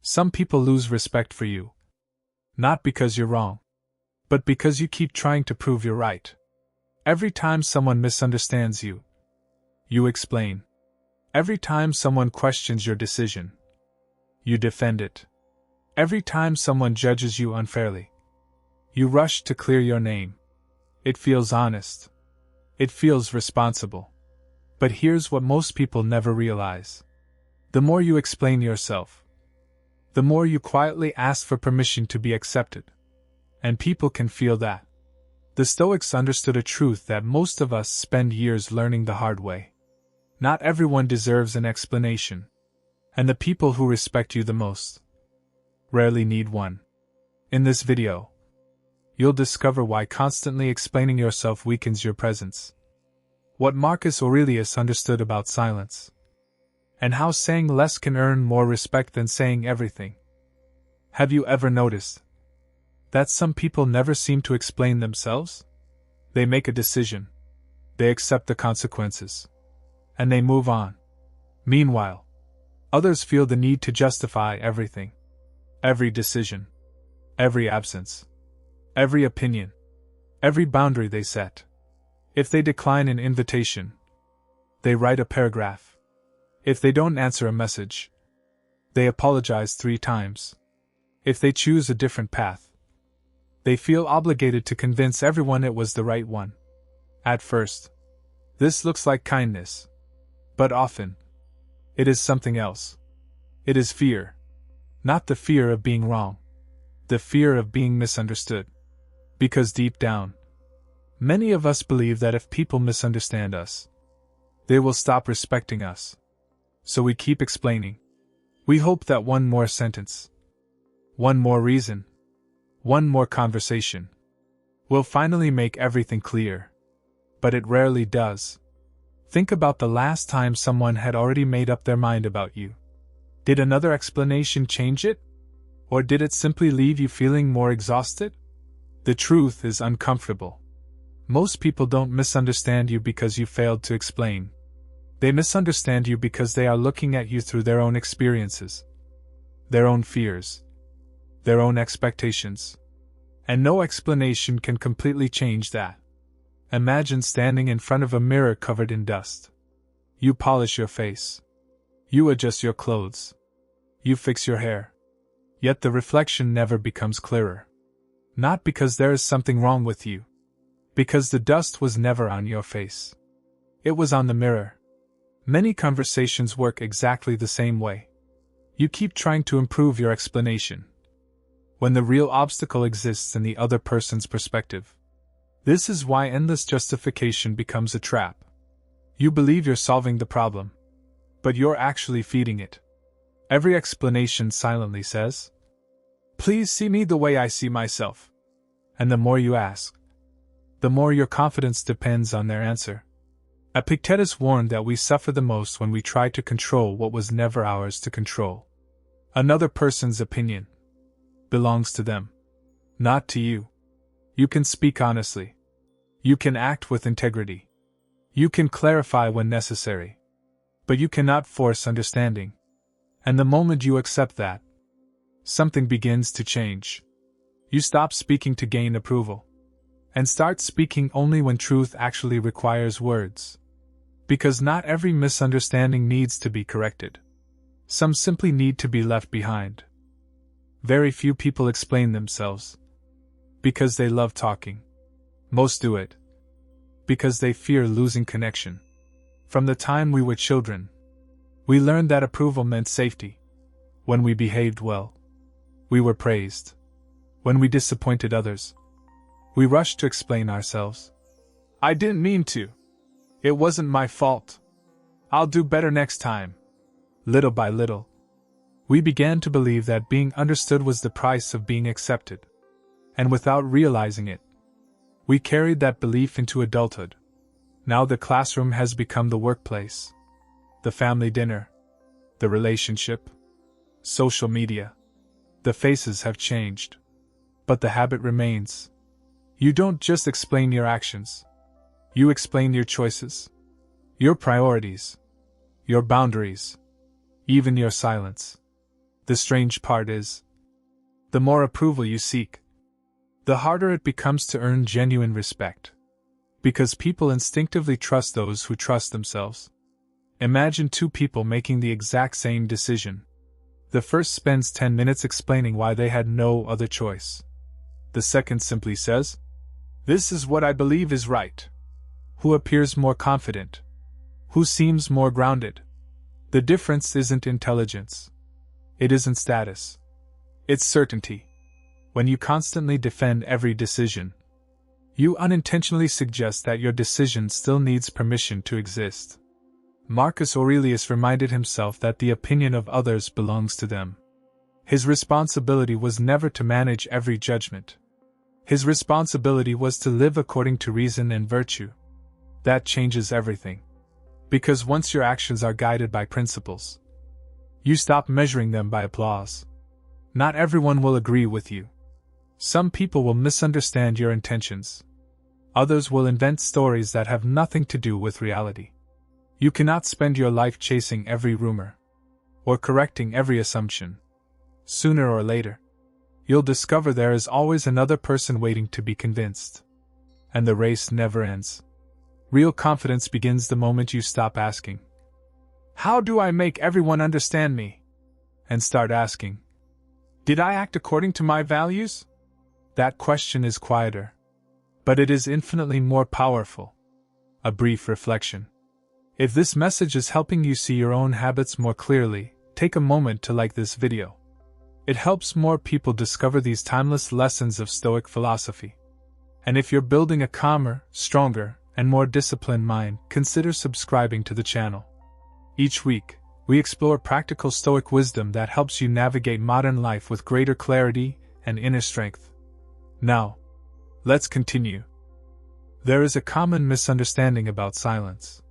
Some people lose respect for you. Not because you're wrong, but because you keep trying to prove you're right. Every time someone misunderstands you, you explain. Every time someone questions your decision, you defend it. Every time someone judges you unfairly, you rush to clear your name. It feels honest. It feels responsible. But here's what most people never realize. The more you explain yourself, the more you quietly ask for permission to be accepted. And people can feel that. The Stoics understood a truth that most of us spend years learning the hard way. Not everyone deserves an explanation. And the people who respect you the most rarely need one. In this video, you'll discover why constantly explaining yourself weakens your presence, what Marcus Aurelius understood about silence, and how saying less can earn more respect than saying everything. Have you ever noticed that some people never seem to explain themselves? They make a decision, they accept the consequences, and they move on. Meanwhile, others feel the need to justify everything, every decision, every absence, every opinion, every boundary they set. If they decline an invitation, they write a paragraph. If they don't answer a message, they apologize 3 times. If they choose a different path, they feel obligated to convince everyone it was the right one. At first, this looks like kindness, but often, it is something else. It is fear. Not the fear of being wrong, the fear of being misunderstood. Because deep down, many of us believe that if people misunderstand us, they will stop respecting us. So we keep explaining. We hope that one more sentence, one more reason, one more conversation will finally make everything clear. But it rarely does. Think about the last time someone had already made up their mind about you. Did another explanation change it? Or did it simply leave you feeling more exhausted? The truth is uncomfortable. Most people don't misunderstand you because you failed to explain. They misunderstand you because they are looking at you through their own experiences, their own fears, their own expectations. And no explanation can completely change that. Imagine standing in front of a mirror covered in dust. You polish your face. You adjust your clothes. You fix your hair. Yet the reflection never becomes clearer. Not because there is something wrong with you. Because the dust was never on your face. It was on the mirror. Many conversations work exactly the same way. You keep trying to improve your explanation, when the real obstacle exists in the other person's perspective. This is why endless justification becomes a trap. You believe you're solving the problem, but you're actually feeding it. Every explanation silently says, "Please see me the way I see myself." And the more you ask, the more your confidence depends on their answer. Epictetus warned that we suffer the most when we try to control what was never ours to control. Another person's opinion belongs to them, not to you. You can speak honestly. You can act with integrity. You can clarify when necessary. But you cannot force understanding. And the moment you accept that, something begins to change. You stop speaking to gain approval, and start speaking only when truth actually requires words. Because not every misunderstanding needs to be corrected. Some simply need to be left behind. Very few people explain themselves because they love talking. Most do it because they fear losing connection. From the time we were children, we learned that approval meant safety. When we behaved well, we were praised. When we disappointed others, we rushed to explain ourselves. "I didn't mean to. It wasn't my fault. I'll do better next time." Little by little, we began to believe that being understood was the price of being accepted. And without realizing it, we carried that belief into adulthood. Now the classroom has become the workplace, the family dinner, the relationship, social media. The faces have changed, but the habit remains. You don't just explain your actions. You explain your choices, your priorities, your boundaries, even your silence. The strange part is, the more approval you seek, the harder it becomes to earn genuine respect. Because people instinctively trust those who trust themselves. Imagine two people making the exact same decision. The first spends 10 minutes explaining why they had no other choice. The second simply says, "This is what I believe is right." Who appears more confident? Who seems more grounded? The difference isn't intelligence. It isn't status. It's certainty. When you constantly defend every decision, you unintentionally suggest that your decision still needs permission to exist. Marcus Aurelius reminded himself that the opinion of others belongs to them. His responsibility was never to manage every judgment. His responsibility was to live according to reason and virtue. That changes everything. Because once your actions are guided by principles, you stop measuring them by applause. Not everyone will agree with you. Some people will misunderstand your intentions. Others will invent stories that have nothing to do with reality. You cannot spend your life chasing every rumor, or correcting every assumption. Sooner or later, you'll discover there is always another person waiting to be convinced. And the race never ends. Real confidence begins the moment you stop asking, "How do I make everyone understand me?" and start asking, "Did I act according to my values?" That question is quieter, but it is infinitely more powerful. A brief reflection. If this message is helping you see your own habits more clearly, take a moment to like this video. It helps more people discover these timeless lessons of Stoic philosophy. And if you're building a calmer, stronger, and more disciplined mind, consider subscribing to the channel. Each week, we explore practical Stoic wisdom that helps you navigate modern life with greater clarity and inner strength. Now, let's continue. There is a common misunderstanding about silence.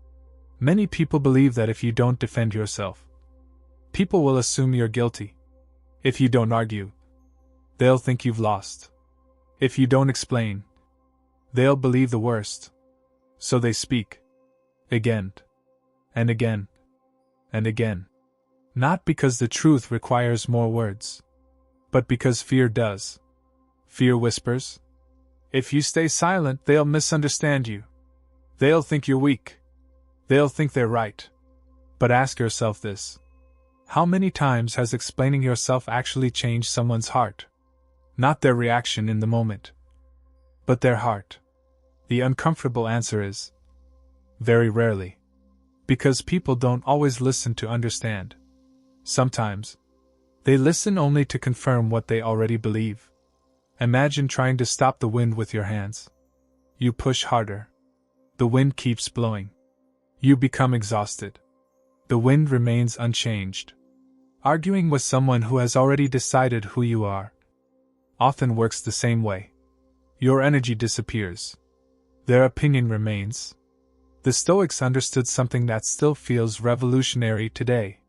Many people believe that if you don't defend yourself, people will assume you're guilty. If you don't argue, they'll think you've lost. If you don't explain, they'll believe the worst. So they speak. Again. And again. And again. Not because the truth requires more words, but because fear does. Fear whispers. If you stay silent, they'll misunderstand you. They'll think you're weak. They'll think they're right. But ask yourself this. How many times has explaining yourself actually changed someone's heart? Not their reaction in the moment, but their heart. The uncomfortable answer is very rarely. Because people don't always listen to understand. Sometimes, they listen only to confirm what they already believe. Imagine trying to stop the wind with your hands. You push harder. The wind keeps blowing. You become exhausted. The wind remains unchanged. Arguing with someone who has already decided who you are often works the same way. Your energy disappears. Their opinion remains. The Stoics understood something that still feels revolutionary today.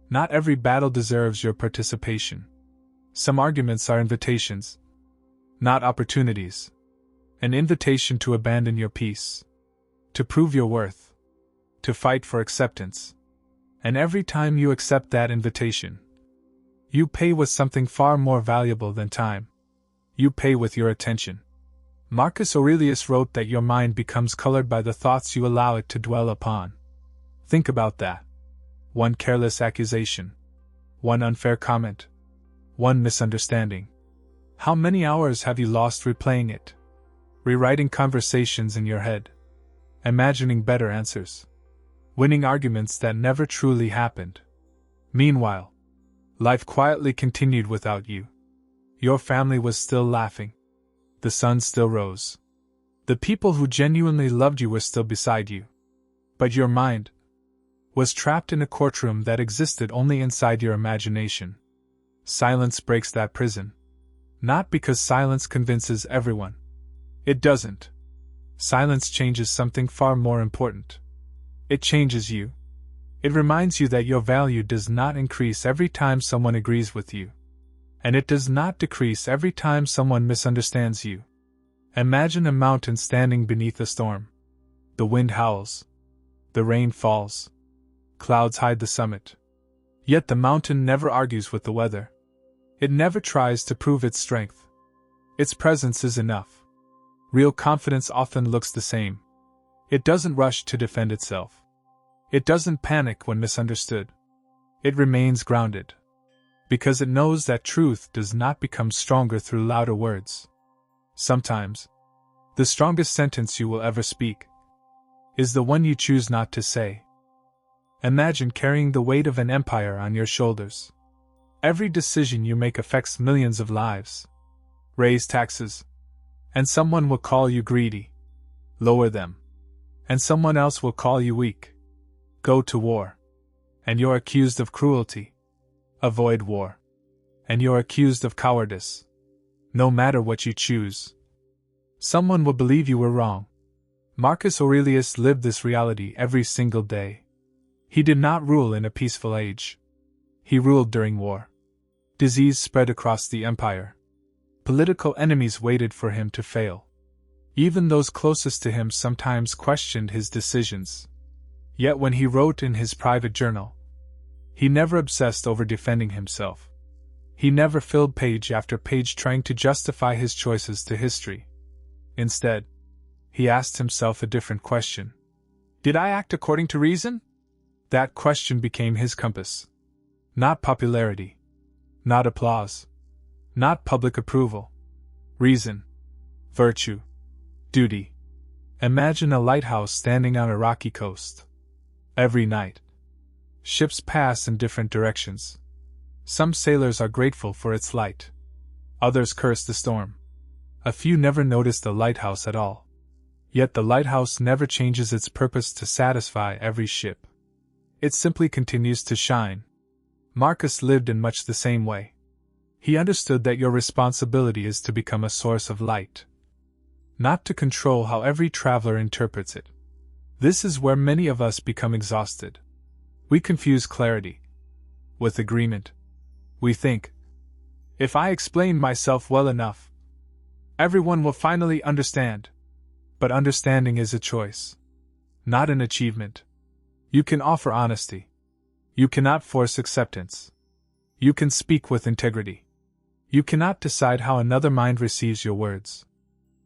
Not every battle deserves your participation. Some arguments are invitations, not opportunities. An invitation to abandon your peace, to prove your worth, to fight for acceptance. And every time you accept that invitation, you pay with something far more valuable than time. You pay with your attention. Marcus Aurelius wrote that your mind becomes colored by the thoughts you allow it to dwell upon. Think about that. One careless accusation, one unfair comment, one misunderstanding. How many hours have you lost replaying it? Rewriting conversations in your head, imagining better answers, winning arguments that never truly happened. Meanwhile, life quietly continued without you. Your family was still laughing. The sun still rose. The people who genuinely loved you were still beside you. But your mind was trapped in a courtroom that existed only inside your imagination. Silence breaks that prison. Not because silence convinces everyone. It doesn't. Silence changes something far more important. It changes you. It reminds you that your value does not increase every time someone agrees with you. And it does not decrease every time someone misunderstands you. Imagine a mountain standing beneath a storm. The wind howls. The rain falls. Clouds hide the summit. Yet the mountain never argues with the weather. It never tries to prove its strength. Its presence is enough. Real confidence often looks the same. It doesn't rush to defend itself. It doesn't panic when misunderstood. It remains grounded. Because it knows that truth does not become stronger through louder words. Sometimes, the strongest sentence you will ever speak is the one you choose not to say. Imagine carrying the weight of an empire on your shoulders. Every decision you make affects millions of lives. Raise taxes, and someone will call you greedy. Lower them, and someone else will call you weak. Go to war, and you're accused of cruelty. Avoid war, and you're accused of cowardice. No matter what you choose, someone will believe you were wrong. Marcus Aurelius lived this reality every single day. He did not rule in a peaceful age. He ruled during war. Disease spread across the empire. Political enemies waited for him to fail. Even those closest to him sometimes questioned his decisions. Yet when he wrote in his private journal, he never obsessed over defending himself. He never filled page after page trying to justify his choices to history. Instead, he asked himself a different question. Did I act according to reason? That question became his compass. Not popularity. Not applause. Not public approval. Reason. Virtue. Duty. Imagine a lighthouse standing on a rocky coast. Every night, ships pass in different directions. Some sailors are grateful for its light. Others curse the storm. A few never notice the lighthouse at all. Yet the lighthouse never changes its purpose to satisfy every ship. It simply continues to shine. Marcus lived in much the same way. He understood that your responsibility is to become a source of light, not to control how every traveler interprets it. This is where many of us become exhausted. We confuse clarity with agreement. We think, if I explain myself well enough, everyone will finally understand. But understanding is a choice, not an achievement. You can offer honesty. You cannot force acceptance. You can speak with integrity. You cannot decide how another mind receives your words.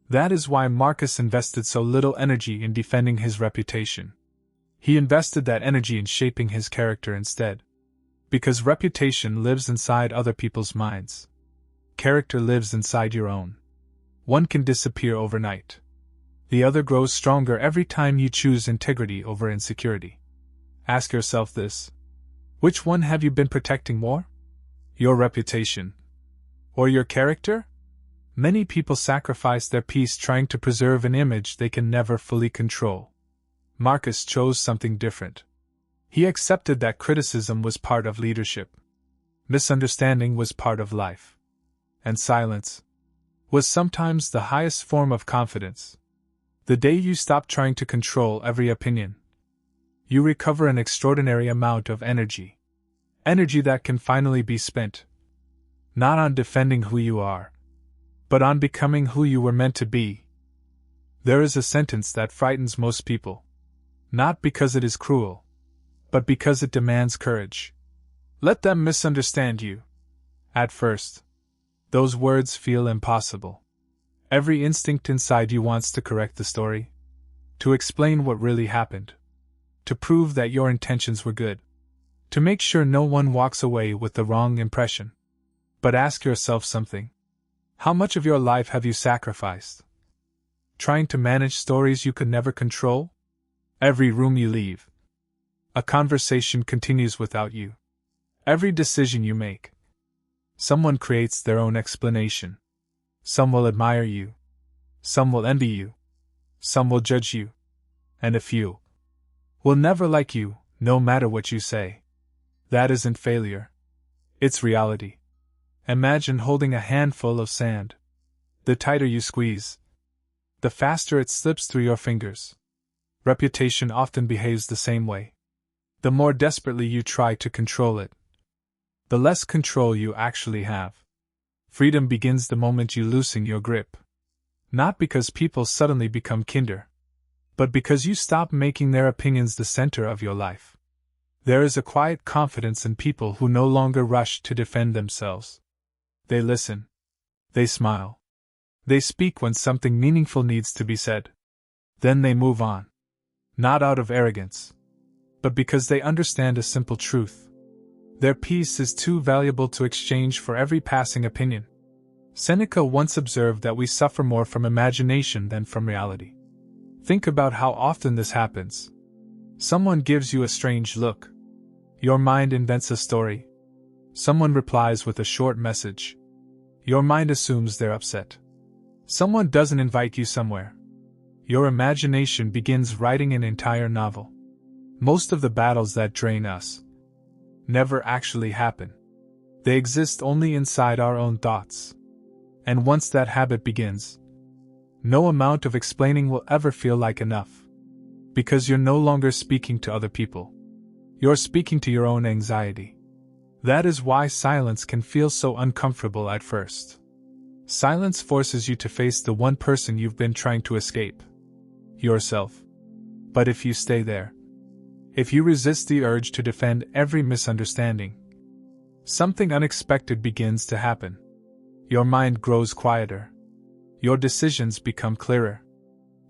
That is why Marcus invested so little energy in defending his reputation. He invested that energy in shaping his character instead. Because reputation lives inside other people's minds. Character lives inside your own. One can disappear overnight. The other grows stronger every time you choose integrity over insecurity. Ask yourself this. Which one have you been protecting more? Your reputation or your character? Many people sacrifice their peace trying to preserve an image they can never fully control. Marcus chose something different. He accepted that criticism was part of leadership. Misunderstanding was part of life. And silence was sometimes the highest form of confidence. The day you stop trying to control every opinion, you recover an extraordinary amount of energy. Energy that can finally be spent, not on defending who you are, but on becoming who you were meant to be. There is a sentence that frightens most people, not because it is cruel, but because it demands courage. Let them misunderstand you. At first, those words feel impossible. Every instinct inside you wants to correct the story, to explain what really happened, to prove that your intentions were good, to make sure no one walks away with the wrong impression. But ask yourself something. How much of your life have you sacrificed? Trying to manage stories you could never control? Every room you leave, a conversation continues without you. Every decision you make, someone creates their own explanation. Some will admire you. Some will envy you. Some will judge you. And a few will never like you, no matter what you say. That isn't failure. It's reality. Imagine holding a handful of sand. The tighter you squeeze, the faster it slips through your fingers. Reputation often behaves the same way. The more desperately you try to control it, the less control you actually have. Freedom begins the moment you loosen your grip. Not because people suddenly become kinder, but because you stop making their opinions the center of your life. There is a quiet confidence in people who no longer rush to defend themselves. They listen. They smile. They speak when something meaningful needs to be said. Then they move on. Not out of arrogance, but because they understand a simple truth. Their peace is too valuable to exchange for every passing opinion. Seneca once observed that we suffer more from imagination than from reality. Think about how often this happens. Someone gives you a strange look. Your mind invents a story. Someone replies with a short message. Your mind assumes they're upset. Someone doesn't invite you somewhere. Your imagination begins writing an entire novel. Most of the battles that drain us never actually happen. They exist only inside our own thoughts. And once that habit begins, no amount of explaining will ever feel like enough. Because you're no longer speaking to other people. You're speaking to your own anxiety. That is why silence can feel so uncomfortable at first. Silence forces you to face the one person you've been trying to escape. Yourself. But if you stay there, if you resist the urge to defend every misunderstanding, something unexpected begins to happen. Your mind grows quieter. Your decisions become clearer.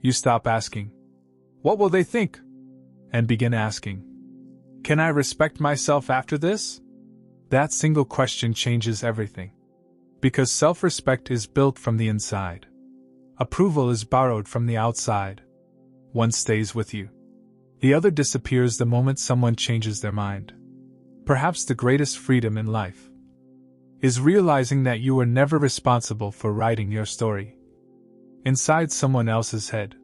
You stop asking, "What will they think?" and begin asking, "Can I respect myself after this?" That single question changes everything. Because self-respect is built from the inside. Approval is borrowed from the outside. One stays with you. The other disappears the moment someone changes their mind. Perhaps the greatest freedom in life is realizing that you were never responsible for writing your story inside someone else's head.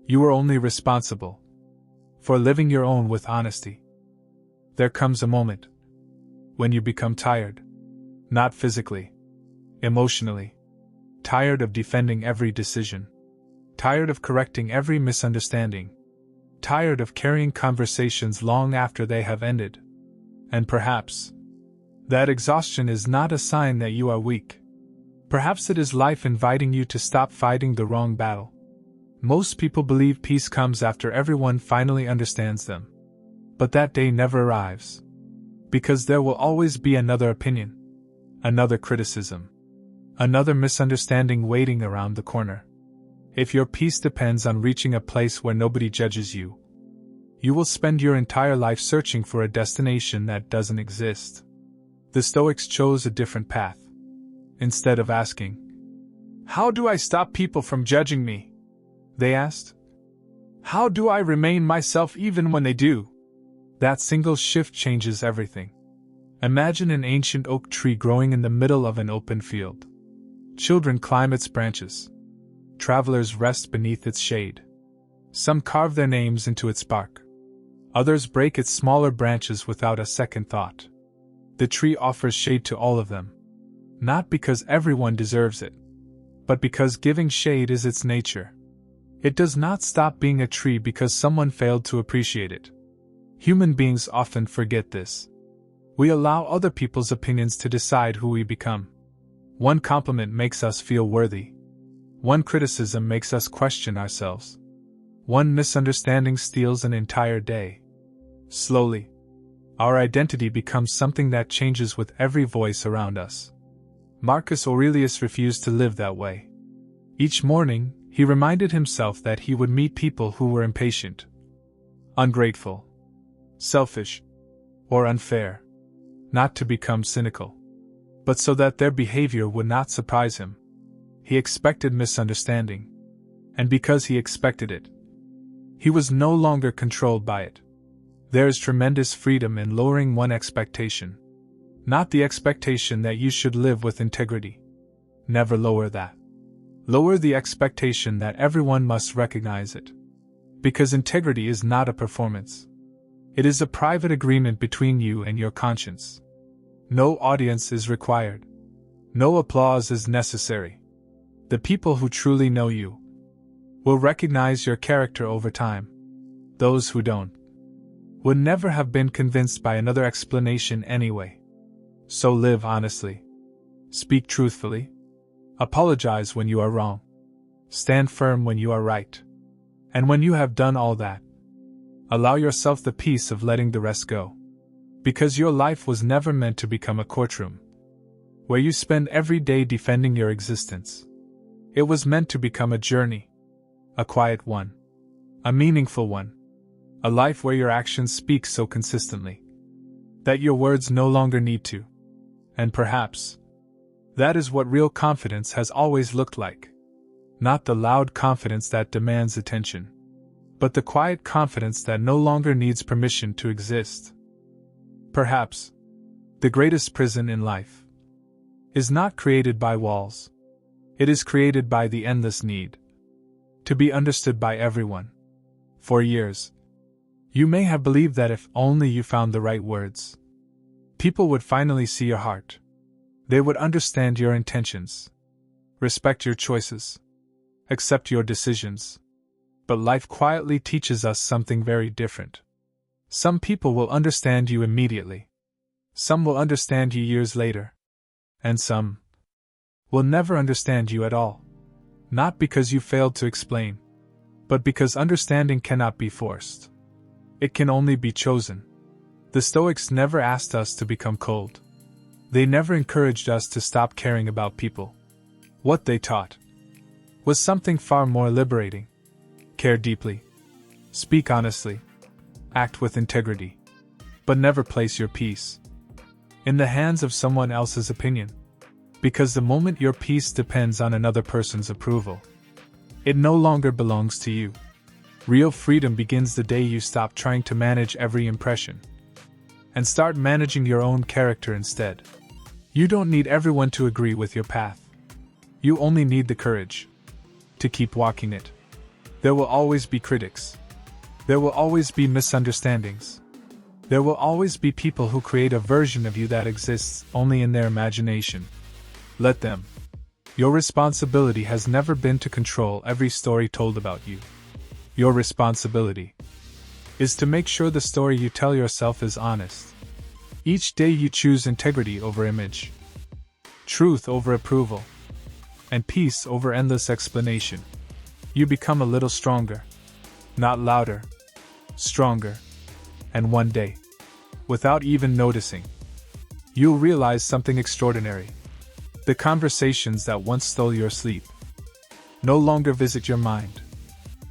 You were only responsible for living your own with honesty. There comes a moment when you become tired, not physically, emotionally, tired of defending every decision, tired of correcting every misunderstanding, tired of carrying conversations long after they have ended. And perhaps that exhaustion is not a sign that you are weak. Perhaps it is life inviting you to stop fighting the wrong battle. Most people believe peace comes after everyone finally understands them. But that day never arrives. Because there will always be another opinion, another criticism, another misunderstanding waiting around the corner. If your peace depends on reaching a place where nobody judges you, you will spend your entire life searching for a destination that doesn't exist. The Stoics chose a different path. Instead of asking, "How do I stop people from judging me?" they asked, "How do I remain myself even when they do?" That single shift changes everything. Imagine an ancient oak tree growing in the middle of an open field. Children climb its branches. Travelers rest beneath its shade. Some carve their names into its bark. Others break its smaller branches without a second thought. The tree offers shade to all of them. Not because everyone deserves it, but because giving shade is its nature. It does not stop being a tree because someone failed to appreciate it. Human beings often forget this. We allow other people's opinions to decide who we become. One compliment makes us feel worthy. One criticism makes us question ourselves. One misunderstanding steals an entire day. Slowly, our identity becomes something that changes with every voice around us. Marcus Aurelius refused to live that way. Each morning, he reminded himself that he would meet people who were impatient, ungrateful, selfish, or unfair. Not to become cynical, but so that their behavior would not surprise him. He expected misunderstanding, and because he expected it, he was no longer controlled by it. There is tremendous freedom in lowering one expectation. Not the expectation that you should live with integrity. Never lower that. Lower the expectation that everyone must recognize it. Because integrity is not a performance. It is a private agreement between you and your conscience. No audience is required. No applause is necessary. The people who truly know you will recognize your character over time. Those who don't would never have been convinced by another explanation anyway. So live honestly. Speak truthfully. Apologize when you are wrong. Stand firm when you are right. And when you have done all that, allow yourself the peace of letting the rest go. Because your life was never meant to become a courtroom, where you spend every day defending your existence. It was meant to become a journey, a quiet one, a meaningful one, a life where your actions speak so consistently that your words no longer need to. And perhaps that is what real confidence has always looked like. Not the loud confidence that demands attention, but the quiet confidence that no longer needs permission to exist. Perhaps the greatest prison in life is not created by walls. It is created by the endless need to be understood by everyone. For years, you may have believed that if only you found the right words, people would finally see your heart. They would understand your intentions, respect your choices, accept your decisions. But life quietly teaches us something very different. Some people will understand you immediately. Some will understand you years later. And some will never understand you at all. Not because you failed to explain, but because understanding cannot be forced. It can only be chosen. The Stoics never asked us to become cold. They never encouraged us to stop caring about people. What they taught was something far more liberating. Care deeply. Speak honestly. Act with integrity. But never place your peace in the hands of someone else's opinion. Because the moment your peace depends on another person's approval, it no longer belongs to you. Real freedom begins the day you stop trying to manage every impression and start managing your own character instead. You don't need everyone to agree with your path. You only need the courage to keep walking it. There will always be critics. There will always be misunderstandings. There will always be people who create a version of you that exists only in their imagination. Let them. Your responsibility has never been to control every story told about you. Your responsibility is to make sure the story you tell yourself is honest. Each day you choose integrity over image, truth over approval, and peace over endless explanation. You become a little stronger, not louder, stronger, and one day, without even noticing, you'll realize something extraordinary. The conversations that once stole your sleep no longer visit your mind.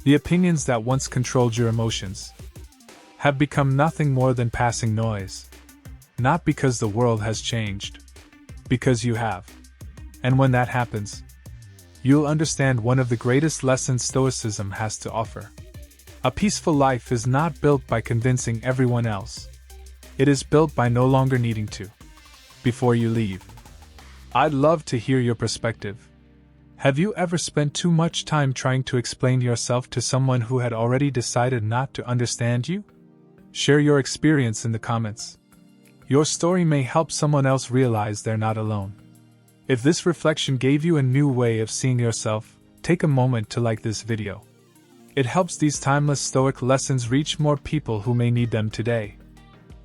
The opinions that once controlled your emotions have become nothing more than passing noise. Not because the world has changed, because you have. And when that happens, you'll understand one of the greatest lessons Stoicism has to offer. A peaceful life is not built by convincing everyone else. It is built by no longer needing to. Before you leave, I'd love to hear your perspective. Have you ever spent too much time trying to explain yourself to someone who had already decided not to understand you? Share your experience in the comments. Your story may help someone else realize they're not alone. If this reflection gave you a new way of seeing yourself, take a moment to like this video. It helps these timeless Stoic lessons reach more people who may need them today.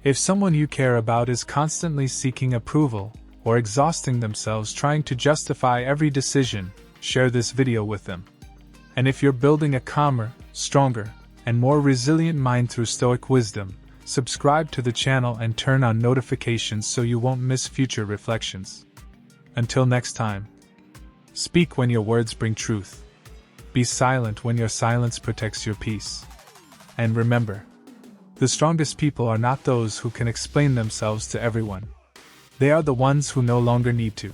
If someone you care about is constantly seeking approval or exhausting themselves trying to justify every decision, share this video with them. And if you're building a calmer, stronger, and more resilient mind through Stoic wisdom, subscribe to the channel and turn on notifications so you won't miss future reflections. Until next time, speak when your words bring truth. Be silent when your silence protects your peace. And remember, the strongest people are not those who can explain themselves to everyone. They are the ones who no longer need to.